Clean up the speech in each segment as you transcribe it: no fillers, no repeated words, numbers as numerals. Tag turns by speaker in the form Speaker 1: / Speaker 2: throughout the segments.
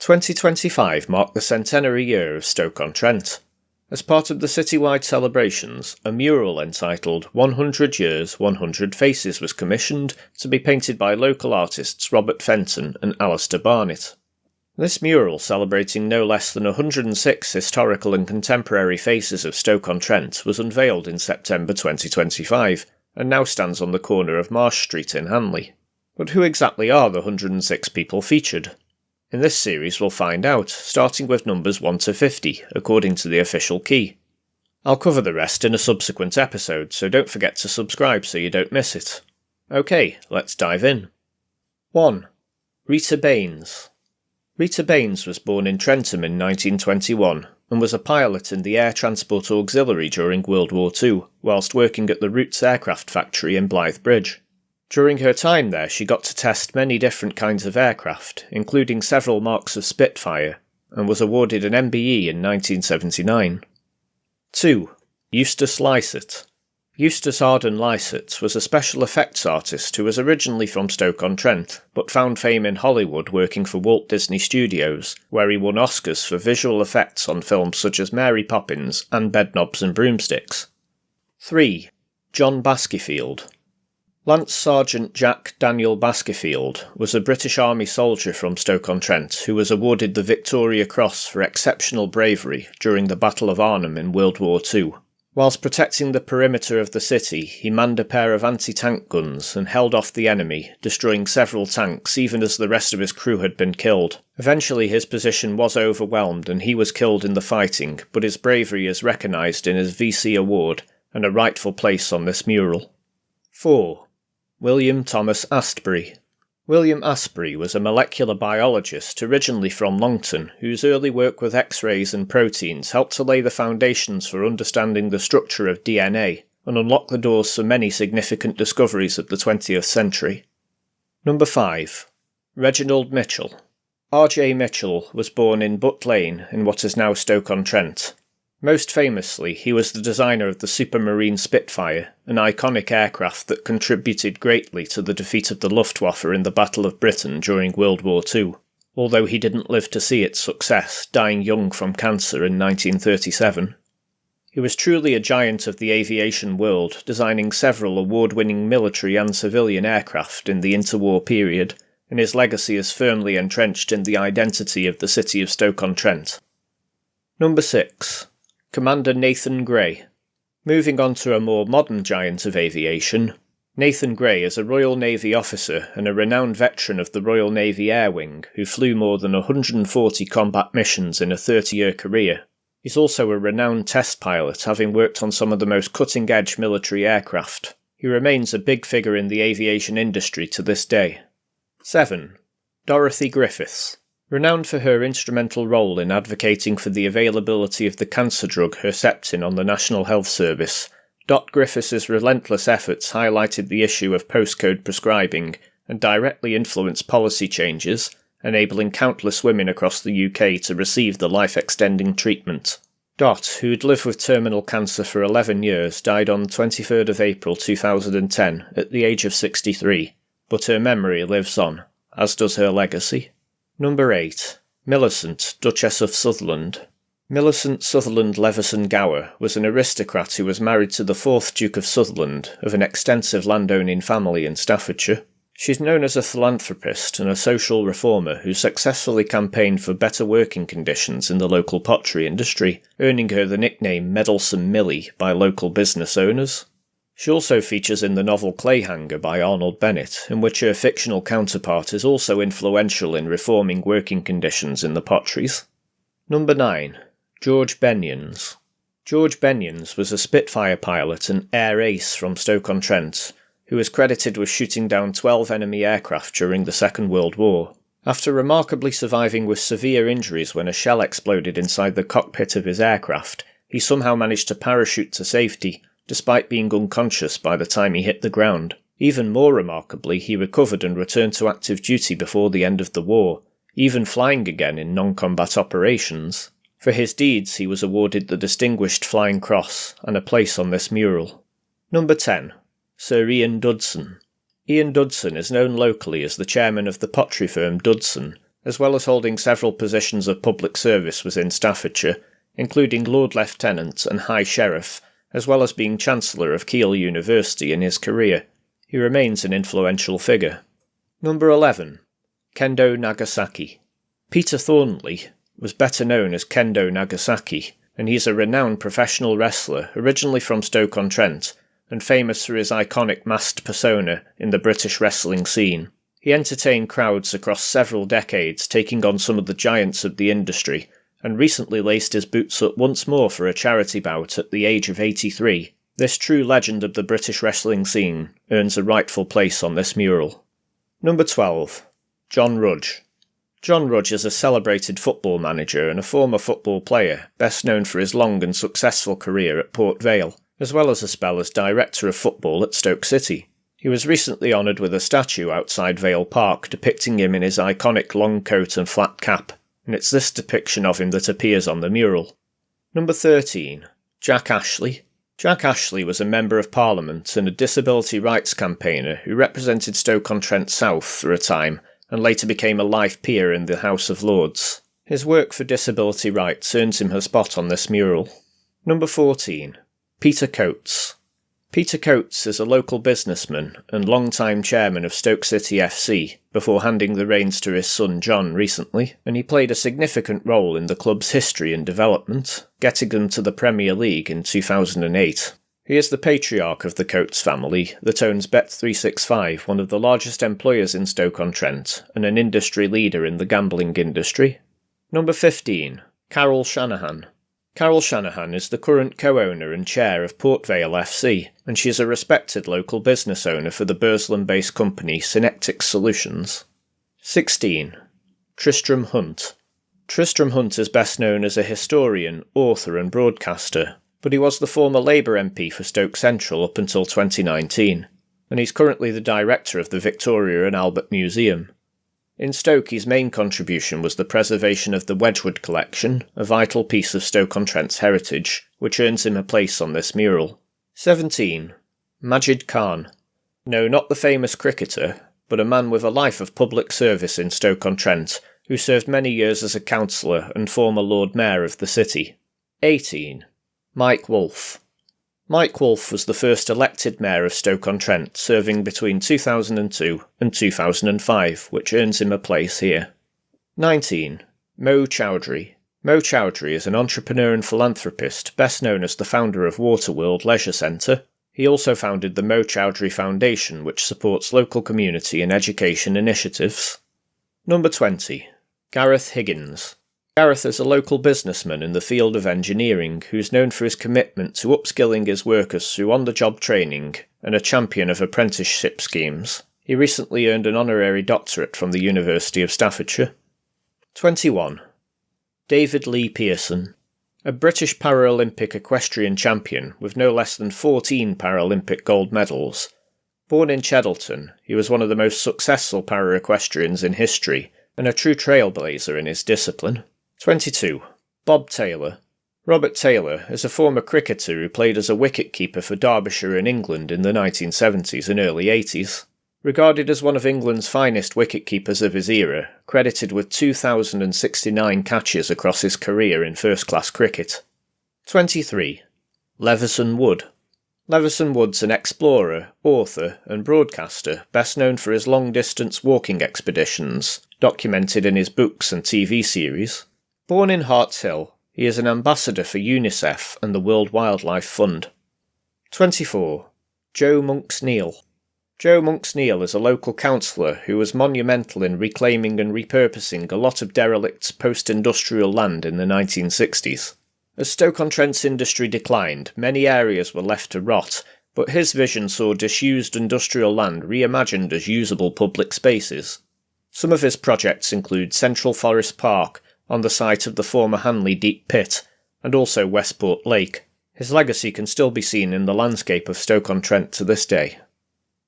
Speaker 1: 2025 marked the centenary year of Stoke-on-Trent. As part of the citywide celebrations, a mural entitled 100 Years, 100 Faces was commissioned to be painted by local artists Robert Fenton and Alistair Barnett. This mural, celebrating no less than 106 historical and contemporary faces of Stoke-on-Trent, was unveiled in September 2025, and now stands on the corner of Marsh Street in Hanley. But who exactly are the 106 people featured? In this series we'll find out, starting with numbers 1 to 50, according to the official key. I'll cover the rest in a subsequent episode, so don't forget to subscribe so you don't miss it. Okay, let's dive in. 1. Rita Baines. Rita Baines was born in Trentham in 1921 and was a pilot in the Air Transport Auxiliary during World War II, whilst working at the Roots aircraft factory in Blythe Bridge. During her time there, she got to test many different kinds of aircraft, including several marks of Spitfire, and was awarded an MBE in 1979. 2. Eustace Lycett. Eustace Arden Lycett was a special effects artist who was originally from Stoke-on-Trent, but found fame in Hollywood working for Walt Disney Studios, where he won Oscars for visual effects on films such as Mary Poppins and Bedknobs and Broomsticks. 3. John Baskeyfield. Lance Sergeant Jack Daniel Baskeyfield was a British Army soldier from Stoke-on-Trent who was awarded the Victoria Cross for exceptional bravery during the Battle of Arnhem in World War II. Whilst protecting the perimeter of the city, he manned a pair of anti-tank guns and held off the enemy, destroying several tanks even as the rest of his crew had been killed. Eventually his position was overwhelmed and he was killed in the fighting, but his bravery is recognised in his VC award and a rightful place on this mural. 4. William Thomas Astbury. William Astbury was a molecular biologist originally from Longton, whose early work with X-rays and proteins helped to lay the foundations for understanding the structure of DNA and unlock the doors for many significant discoveries of the 20th century. 5. Reginald Mitchell. R.J. Mitchell was born in Butt Lane in what is now Stoke-on-Trent. Most famously, he was the designer of the Supermarine Spitfire, an iconic aircraft that contributed greatly to the defeat of the Luftwaffe in the Battle of Britain during World War II, although he didn't live to see its success, dying young from cancer in 1937. He was truly a giant of the aviation world, designing several award-winning military and civilian aircraft in the interwar period, and his legacy is firmly entrenched in the identity of the city of Stoke-on-Trent. 6. Commander Nathan Gray. Moving on to a more modern giant of aviation, Nathan Gray is a Royal Navy officer and a renowned veteran of the Royal Navy Air Wing who flew more than 140 combat missions in a 30-year career. He's also a renowned test pilot, having worked on some of the most cutting-edge military aircraft. He remains a big figure in the aviation industry to this day. 7. Dorothy Griffiths. Renowned for her instrumental role in advocating for the availability of the cancer drug Herceptin on the National Health Service, Dot Griffiths' relentless efforts highlighted the issue of postcode prescribing and directly influenced policy changes, enabling countless women across the UK to receive the life-extending treatment. Dot, who'd lived with terminal cancer for 11 years, died on 23rd of April 2010 at the age of 63, but her memory lives on, as does her legacy. 8. Millicent, Duchess of Sutherland. Millicent Sutherland Leveson Gower was an aristocrat who was married to the 4th Duke of Sutherland, of an extensive landowning family in Staffordshire. She's known as a philanthropist and a social reformer who successfully campaigned for better working conditions in the local pottery industry, earning her the nickname Meddlesome Millie by local business owners. She also features in the novel Clayhanger by Arnold Bennett, in which her fictional counterpart is also influential in reforming working conditions in the Potteries. 9. George Bennions. George Bennions was a Spitfire pilot and air ace from Stoke-on-Trent, who is credited with shooting down 12 enemy aircraft during the Second World War. After remarkably surviving with severe injuries when a shell exploded inside the cockpit of his aircraft, he somehow managed to parachute to safety, despite being unconscious by the time he hit the ground. Even more remarkably, he recovered and returned to active duty before the end of the war, even flying again in non-combat operations. For his deeds, he was awarded the Distinguished Flying Cross and a place on this mural. 10. Sir Ian Dudson. Ian Dudson is known locally as the chairman of the pottery firm Dudson, as well as holding several positions of public service within Staffordshire, including Lord Lieutenant and High Sheriff, as well as being Chancellor of Keele University in his career. He remains an influential figure. Number 11. Kendo Nagasaki. Peter Thornley was better known as Kendo Nagasaki, and he's a renowned professional wrestler originally from Stoke-on-Trent and famous for his iconic masked persona in the British wrestling scene. He entertained crowds across several decades, taking on some of the giants of the industry, and recently laced his boots up once more for a charity bout at the age of 83. This true legend of the British wrestling scene earns a rightful place on this mural. Number 12. John Rudge. John Rudge is a celebrated football manager and a former football player, best known for his long and successful career at Port Vale, as well as a spell as director of football at Stoke City. He was recently honoured with a statue outside Vale Park depicting him in his iconic long coat and flat cap, and it's this depiction of him that appears on the mural. Number 13. Jack Ashley. Jack Ashley was a Member of Parliament and a disability rights campaigner who represented Stoke-on-Trent South for a time, and later became a life peer in the House of Lords. His work for disability rights earns him a spot on this mural. Number 14. Peter Coates. Peter Coates is a local businessman and long-time chairman of Stoke City FC before handing the reins to his son John recently, and he played a significant role in the club's history and development, getting them to the Premier League in 2008. He is the patriarch of the Coates family that owns Bet365, one of the largest employers in Stoke-on-Trent and an industry leader in the gambling industry. Number 15. Carol Shanahan. Carol Shanahan is the current co-owner and chair of Port Vale FC, and she is a respected local business owner for the Burslem-based company Synectics Solutions. 16. Tristram Hunt. Tristram Hunt is best known as a historian, author and broadcaster, but he was the former Labour MP for Stoke Central up until 2019, and he's currently the director of the Victoria and Albert Museum. In Stoke, his main contribution was the preservation of the Wedgwood collection, a vital piece of Stoke-on-Trent's heritage, which earns him a place on this mural. 17. Majid Khan. No, not the famous cricketer, but a man with a life of public service in Stoke-on-Trent, who served many years as a councillor and former Lord Mayor of the city. 18. Mike Wolfe. Mike Wolfe was the first elected mayor of Stoke-on-Trent, serving between 2002 and 2005, which earns him a place here. 19. Mo Chowdhury. Mo Chowdhury is an entrepreneur and philanthropist, best known as the founder of Waterworld Leisure Centre. He also founded the Mo Chowdhury Foundation, which supports local community and education initiatives. Number 20. Gareth Higgins. Gareth is a local businessman in the field of engineering who's known for his commitment to upskilling his workers through on-the-job training and a champion of apprenticeship schemes. He recently earned an honorary doctorate from the University of Staffordshire. 21. David Lee Pearson. A British Paralympic equestrian champion with no less than 14 Paralympic gold medals. Born in Cheddleton, he was one of the most successful para-equestrians in history and a true trailblazer in his discipline. 22. Bob Taylor. Robert Taylor is a former cricketer who played as a wicket-keeper for Derbyshire in England in the 1970s and early 80s. Regarded as one of England's finest wicket-keepers of his era, credited with 2,069 catches across his career in first-class cricket. 23. Leveson Wood. Leveson Wood's an explorer, author and broadcaster, best known for his long-distance walking expeditions, documented in his books and TV series. Born in Harts Hill, he is an ambassador for UNICEF and the World Wildlife Fund. 24. Joe Monks-Neal. Joe Monks-Neal is a local councillor who was monumental in reclaiming and repurposing a lot of derelict post-industrial land in the 1960s. As Stoke-on-Trent's industry declined, many areas were left to rot, but his vision saw disused industrial land reimagined as usable public spaces. Some of his projects include Central Forest Park, on the site of the former Hanley Deep Pit, and also Westport Lake. His legacy can still be seen in the landscape of Stoke-on-Trent to this day.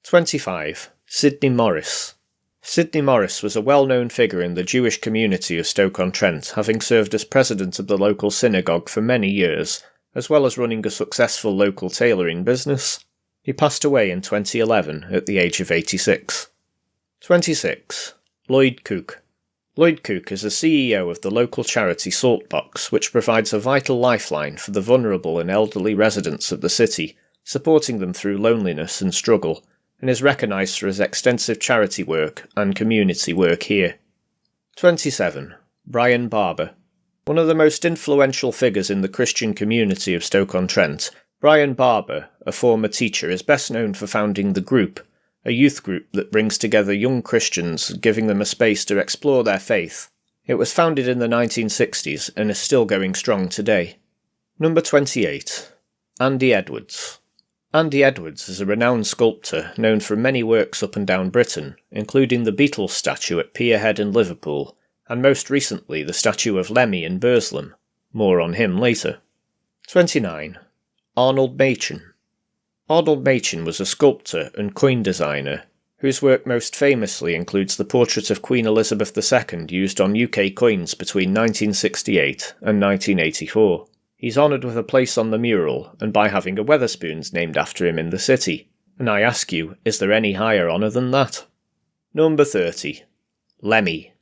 Speaker 1: 25. Sidney Morris. Sidney Morris was a well-known figure in the Jewish community of Stoke-on-Trent, having served as president of the local synagogue for many years, as well as running a successful local tailoring business. He passed away in 2011 at the age of 86. 26. Lloyd Cook. Lloyd Cook is the CEO of the local charity Saltbox, which provides a vital lifeline for the vulnerable and elderly residents of the city, supporting them through loneliness and struggle, and is recognised for his extensive charity work and community work here. 27. Brian Barber. One of the most influential figures in the Christian community of Stoke-on-Trent, Brian Barber, a former teacher, is best known for founding The Group, a youth group that brings together young Christians, giving them a space to explore their faith. It was founded in the 1960s and is still going strong today. Number 28. Andy Edwards. Andy Edwards is a renowned sculptor known for many works up and down Britain, including the Beatles statue at Pierhead in Liverpool, and most recently the statue of Lemmy in Burslem. More on him later. 29. Arnold Machin. Arnold Machin was a sculptor and coin designer, whose work most famously includes the portrait of Queen Elizabeth II used on UK coins between 1968 and 1984. He's honoured with a place on the mural and by having a Wetherspoons named after him in the city. And I ask you, is there any higher honour than that? Number 30. Lemmy.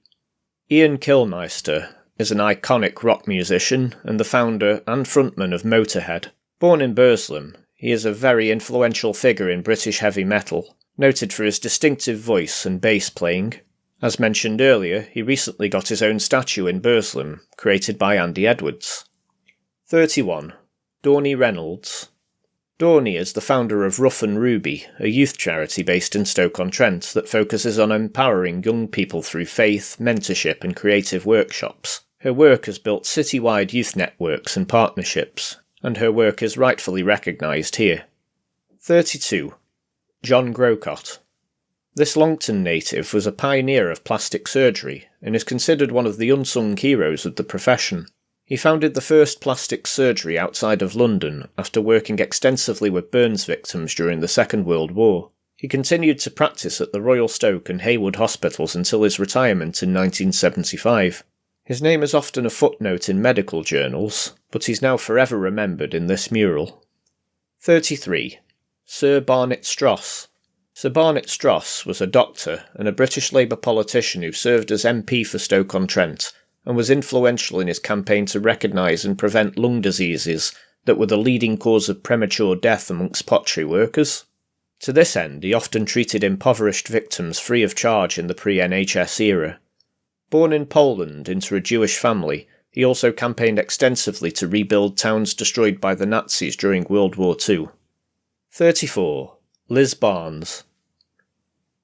Speaker 1: Ian Kilmeister is an iconic rock musician and the founder and frontman of Motorhead. Born in Burslem, he is a very influential figure in British heavy metal, noted for his distinctive voice and bass playing. As mentioned earlier, he recently got his own statue in Burslem, created by Andy Edwards. 31. Dorney Reynolds. Dorney is the founder of Rough and Ruby, a youth charity based in Stoke-on-Trent that focuses on empowering young people through faith, mentorship and creative workshops. Her work has built citywide youth networks and partnerships, and her work is rightfully recognised here. 32. John Grocott. This Longton native was a pioneer of plastic surgery and is considered one of the unsung heroes of the profession. He founded the first plastic surgery outside of London after working extensively with burns victims during the Second World War. He continued to practice at the Royal Stoke and Haywood hospitals until his retirement in 1975. His name is often a footnote in medical journals, but he's now forever remembered in this mural. 33. Sir Barnet Stross. Sir Barnet Stross was a doctor and a British Labour politician who served as MP for Stoke-on-Trent and was influential in his campaign to recognise and prevent lung diseases that were the leading cause of premature death amongst pottery workers. To this end, he often treated impoverished victims free of charge in the pre-NHS era. Born in Poland into a Jewish family, he also campaigned extensively to rebuild towns destroyed by the Nazis during World War II. 34. Liz Barnes.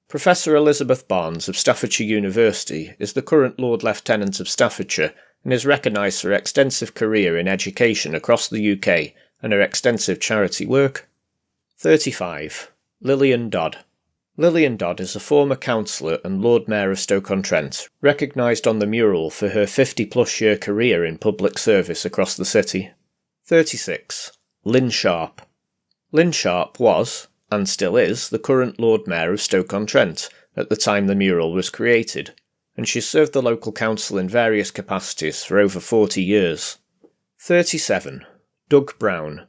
Speaker 1: Professor Elizabeth Barnes of Staffordshire University is the current Lord Lieutenant of Staffordshire and is recognised for her extensive career in education across the UK and her extensive charity work. 35. Lillian Dodd. Lillian Dodd is a former councillor and Lord Mayor of Stoke-on-Trent, recognised on the mural for her 50-plus year career in public service across the city. 36. Lynn Sharp. Lynn Sharp was, and still is, the current Lord Mayor of Stoke-on-Trent at the time the mural was created, and she served the local council in various capacities for over 40 years. 37. Doug Brown.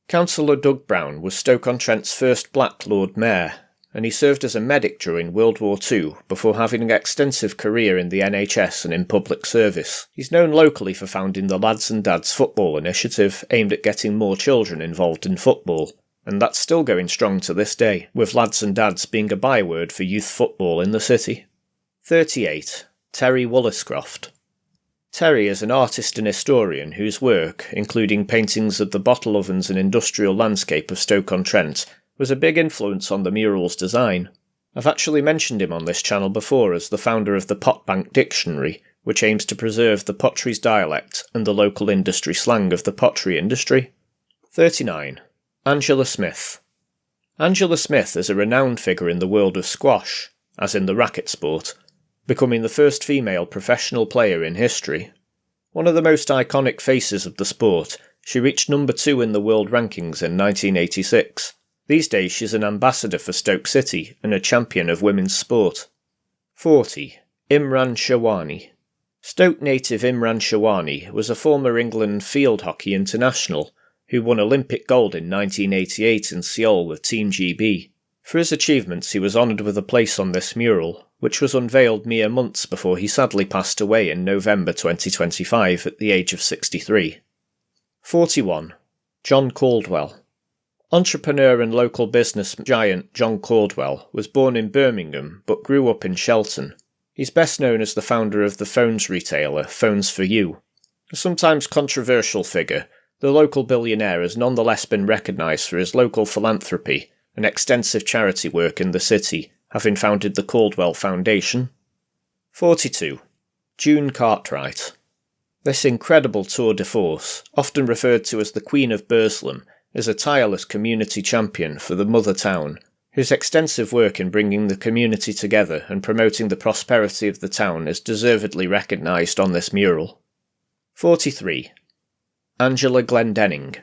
Speaker 1: Councillor Doug Brown was Stoke-on-Trent's first black Lord Mayor, and he served as a medic during World War II before having an extensive career in the NHS and in public service. He's known locally for founding the Lads and Dads football initiative aimed at getting more children involved in football, and that's still going strong to this day, with Lads and Dads being a byword for youth football in the city. 38. Terry Woolliscroft. Terry is an artist and historian whose work, including paintings of the bottle ovens and industrial landscape of Stoke-on-Trent, was a big influence on the mural's design. I've actually mentioned him on this channel before as the founder of the Potbank Dictionary, which aims to preserve the Potteries dialect and the local industry slang of the pottery industry. 39. Angela Smith. Angela Smith is a renowned figure in the world of squash, as in the racket sport, becoming the first female professional player in history. One of the most iconic faces of the sport, she reached number 2 in the world rankings in 1986. These days she's an ambassador for Stoke City and a champion of women's sport. 40. Imran Shawani. Stoke native Imran Shawani was a former England field hockey international who won Olympic gold in 1988 in Seoul with Team GB. For his achievements he was honoured with a place on this mural, which was unveiled mere months before he sadly passed away in November 2025 at the age of 63. 41. John Caldwell. Entrepreneur and local business giant John Caldwell was born in Birmingham but grew up in Shelton. He's best known as the founder of the phones retailer Phones for You. A sometimes controversial figure, the local billionaire has nonetheless been recognised for his local philanthropy and extensive charity work in the city, having founded the Caldwell Foundation. 42. June Cartwright. This incredible tour de force, often referred to as the Queen of Burslem, is a tireless community champion for the mother town, whose extensive work in bringing the community together and promoting the prosperity of the town is deservedly recognised on this mural. 43. Angela Glendenning.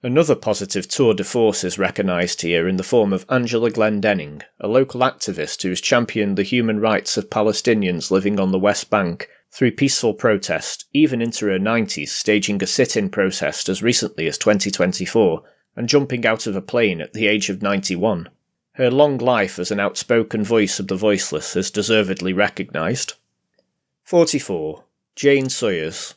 Speaker 1: Another positive tour de force is recognised here in the form of Angela Glendenning, a local activist who's championed the human rights of Palestinians living on the West Bank through peaceful protest, even into her 90s, staging a sit-in protest as recently as 2024 and jumping out of a plane at the age of 91. Her long life as an outspoken voice of the voiceless is deservedly recognised. 44. Jane Sawyers.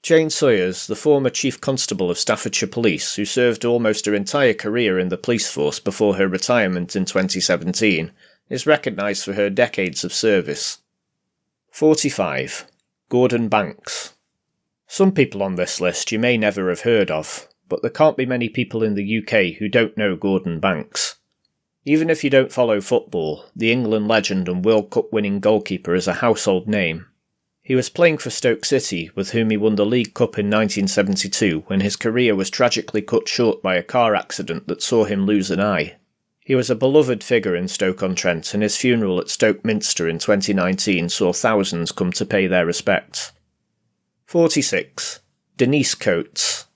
Speaker 1: Jane Sawyers, the former Chief Constable of Staffordshire Police, who served almost her entire career in the police force before her retirement in 2017, is recognised for her decades of service. 45. Gordon Banks. Some people on this list you may never have heard of, but there can't be many people in the UK who don't know Gordon Banks. Even if you don't follow football, the England legend and World Cup winning goalkeeper is a household name. He was playing for Stoke City, with whom he won the League Cup in 1972 when his career was tragically cut short by a car accident that saw him lose an eye. He was a beloved figure in Stoke-on-Trent, and his funeral at Stoke Minster in 2019 saw thousands come to pay their respects. 46. Denise Coates.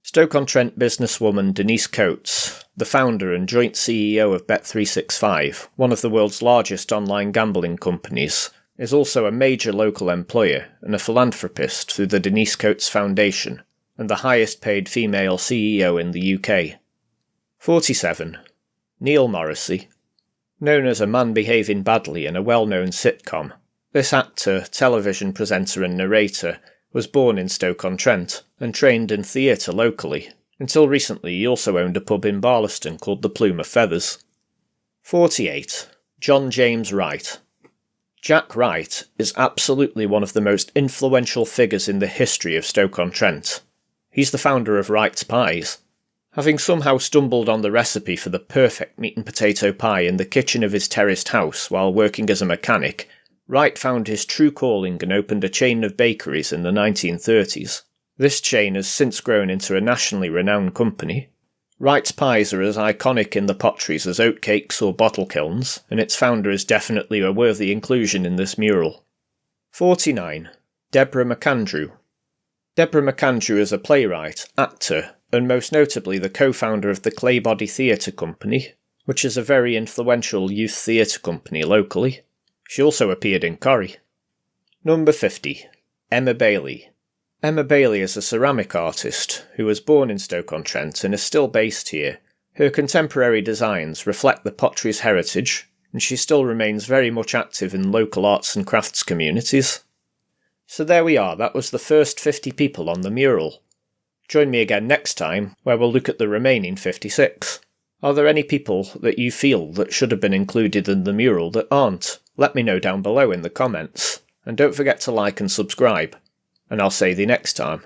Speaker 1: Stoke-on-Trent businesswoman Denise Coates, the founder and joint CEO of Bet365, one of the world's largest online gambling companies, is also a major local employer and a philanthropist through the Denise Coates Foundation, and the highest paid female CEO in the UK. 47. Neil Morrissey. Known as a man behaving badly in a well-known sitcom, this actor, television presenter and narrator was born in Stoke-on-Trent and trained in theatre locally. Until recently he also owned a pub in Barlaston called the Plume of Feathers. 48. John James Wright. Jack Wright is absolutely one of the most influential figures in the history of Stoke-on-Trent. He's the founder of Wright's Pies. Having somehow stumbled on the recipe for the perfect meat and potato pie in the kitchen of his terraced house while working as a mechanic, Wright found his true calling and opened a chain of bakeries in the 1930s. This chain has since grown into a nationally renowned company. Wright's Pies are as iconic in the Potteries as oatcakes or bottle kilns, and its founder is definitely a worthy inclusion in this mural. 49. Deborah McAndrew. Deborah McAndrew is a playwright, actor, and most notably the co-founder of the Claybody Theatre Company, which is a very influential youth theatre company locally. She also appeared in Corrie. Number 50. Emma Bailey. Emma Bailey is a ceramic artist who was born in Stoke-on-Trent and is still based here. Her contemporary designs reflect the Potteries heritage, and she still remains very much active in local arts and crafts communities. So there we are, that was the first 50 people on the mural. Join me again next time, where we'll look at the remaining 56. Are there any people that you feel that should have been included in the mural that aren't? Let me know down below in the comments. And don't forget to like and subscribe. And I'll see thee next time.